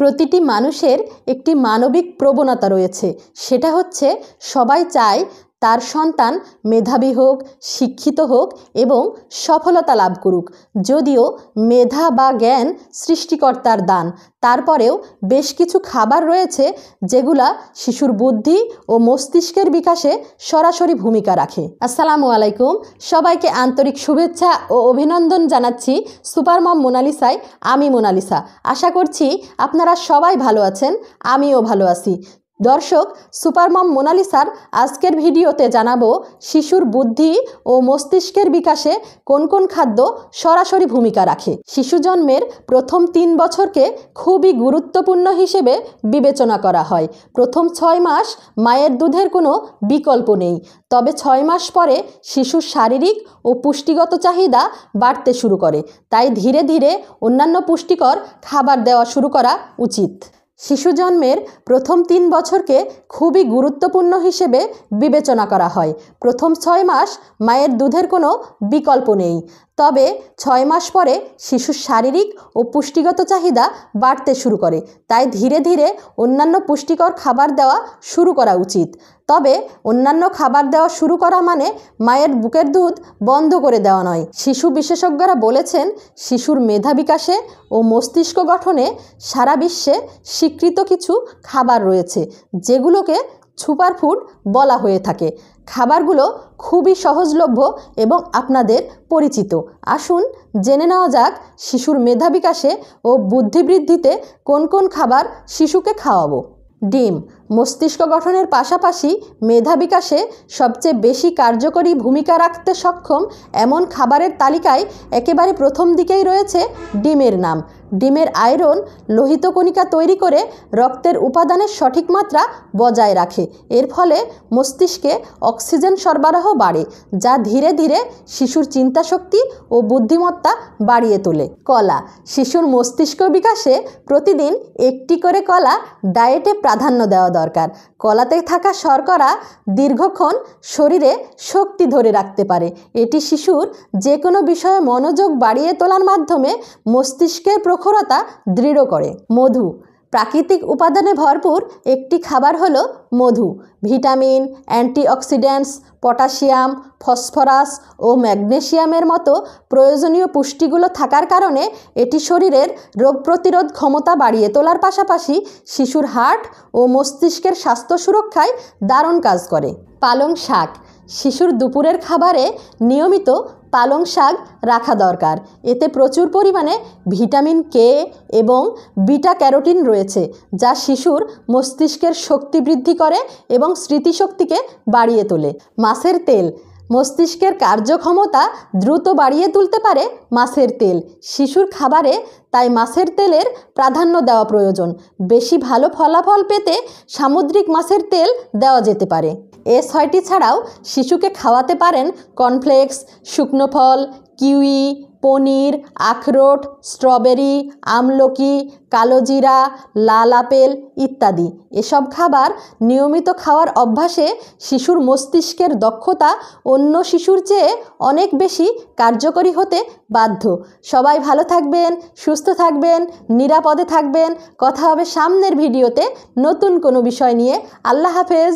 প্রতিটি মানুষের একটি মানবিক প্রবণতা রয়েছে, সেটা হচ্ছে সবাই চায় তার সন্তান মেধাবী হোক, শিক্ষিত হোক এবং সফলতা লাভ করুক। যদিও মেধা বা জ্ঞান সৃষ্টিকর্তার দান, তারপরেও বেশ কিছু খাবার রয়েছে যেগুলা শিশুর বুদ্ধি ও মস্তিষ্কের বিকাশে সরাসরি ভূমিকা রাখে। আসসালামু আলাইকুম, সবাইকে আন্তরিক শুভেচ্ছা ও অভিনন্দন জানাচ্ছি সুপার মম মোনালিসায়। আমি মোনালিসা। আশা করছি আপনারা সবাই ভালো আছেন, আমিও ভালো আছি। দর্শক, সুপার মম মোনালিসার আজকের ভিডিওতে জানাবো শিশুর বুদ্ধি ও মস্তিষ্কের বিকাশে কোন কোন খাদ্য সরাসরি ভূমিকা রাখে। শিশু জন্মের প্রথম 3 বছরকে খুবই গুরুত্বপূর্ণ হিসেবে বিবেচনা করা হয়। প্রথম 6 মাস মায়ের দুধের কোনো বিকল্প নেই, তবে 6 মাস পরে শিশুর শারীরিক ও পুষ্টিগত চাহিদা বাড়তে শুরু করে, তাই ধীরে ধীরে অন্যান্য পুষ্টিকর খাবার দেওয়া শুরু করা উচিত। শিশু জন্মের প্রথম 3 বছরকে খুবই গুরুত্বপূর্ণ হিসেবে বিবেচনা করা হয়। প্রথম 6 মাস মায়ের দুধের কোনো বিকল্প নেই, তবে 6 মাস পরে শিশুর শারীরিক ও পুষ্টিগত চাহিদা বাড়তে শুরু করে, তাই ধীরে ধীরে অন্যান্য পুষ্টিকর খাবার দেওয়া শুরু করা উচিত। তবে অন্যান্য খাবার দেওয়া শুরু করা মানে মায়ের বুকের দুধ বন্ধ করে দেওয়া নয়। শিশু বিশেষজ্ঞরা বলেছেন, শিশুর মেধা বিকাশে ও মস্তিষ্ক গঠনে সারা বিশ্বে স্বীকৃত কিছু খাবার রয়েছে, যেগুলোকে সুপারফুড বলা হয়ে থাকে। খাবারগুলো খুবই সহজলভ্য এবং আপনাদের পরিচিত। আসুন জেনে নেওয়া যাক শিশুর মেধা বিকাশে ও বুদ্ধিবৃদ্ধিতে কোন কোন খাবার শিশুকে খাওয়াবো। ডিম মস্তিষ্ক গঠনের পাশাপাশি মেধা বিকাশে সবচেয়ে বেশি কার্যকরী ভূমিকা রাখতে সক্ষম এমন খাবারের তালিকায় একেবারে প্রথম দিকেই রয়েছে ডিমের নাম। ডিমের আয়রন লোহিত কণিকা তৈরি করে রক্তের উপাদানের সঠিক মাত্রা বজায় রাখে। এর ফলে মস্তিষ্কে অক্সিজেন সরবরাহ বাড়ে, যা ধীরে ধীরে শিশুর চিন্তাশক্তি ও বুদ্ধিমত্তা বাড়িয়ে তোলে। কলা শিশুর মস্তিষ্ক বিকাশে প্রতিদিন একটি করে কলা ডায়েটে প্রাধান্য দেওয়া দরকার। কলাতে থাকা শর্করা দীর্ঘক্ষণ শরীরে শক্তি ধরে রাখতে পারে। এটি শিশুর যে কোনো বিষয়ে মনোযোগ বাড়িয়ে তোলার মাধ্যমে মস্তিষ্কের প্রখরতা দৃঢ় করে। মধু প্রাকৃতিক উপাদানে ভরপুর একটি খাবার হলো মধু। ভিটামিন, অ্যান্টিঅক্সিডেন্টস, পটাশিয়াম, ফসফরাস ও ম্যাগনেসিয়ামের মতো প্রয়োজনীয় পুষ্টিগুলো থাকার কারণে এটি শরীরের রোগ প্রতিরোধ ক্ষমতা বাড়িয়ে তোলার পাশাপাশি শিশুর হার্ট ও মস্তিষ্কের স্বাস্থ্য সুরক্ষায় দারুণ কাজ করে। পালং শাক শিশুর দুপুরের খাবারে নিয়মিত পালং শাক রাখা দরকার। এতে প্রচুর পরিমাণে ভিটামিন কে এবং বিটা ক্যারোটিন রয়েছে, যা শিশুর মস্তিষ্কের শক্তি বৃদ্ধি করে এবং স্মৃতিশক্তিকে বাড়িয়ে তোলে। মাছের তেল মস্তিষ্কের কার্যক্ষমতা দ্রুত বাড়িয়ে তুলতে পারে মাছের তেল। শিশুর খাবারে তাই মাছের তেলের প্রাধান্য দেওয়া প্রয়োজন। বেশি ভালো ফলাফল পেতে সামুদ্রিক মাছের তেল দেওয়া যেতে পারে। এ 6টি ছাড়াও শিশুকে খাওয়াতে পারেন কর্নফ্লেক্স, শুকনো ফল, কিউই, পনির, আখরোট, স্ট্রবেরি, আমলকি, কালোজিরা, লাল আপেল ইত্যাদি। এসব খাবার নিয়মিত খাওয়ার অভ্যাসে শিশুর মস্তিষ্কের দক্ষতা অন্য শিশুর চেয়ে অনেক বেশি কার্যকরী হতে বাধ্য। সবাই ভালো থাকবেন, সুস্থ থাকবেন, নিরাপদে থাকবেন। কথা হবে সামনের ভিডিওতে নতুন কোনো বিষয় নিয়ে। আল্লাহ হাফেজ।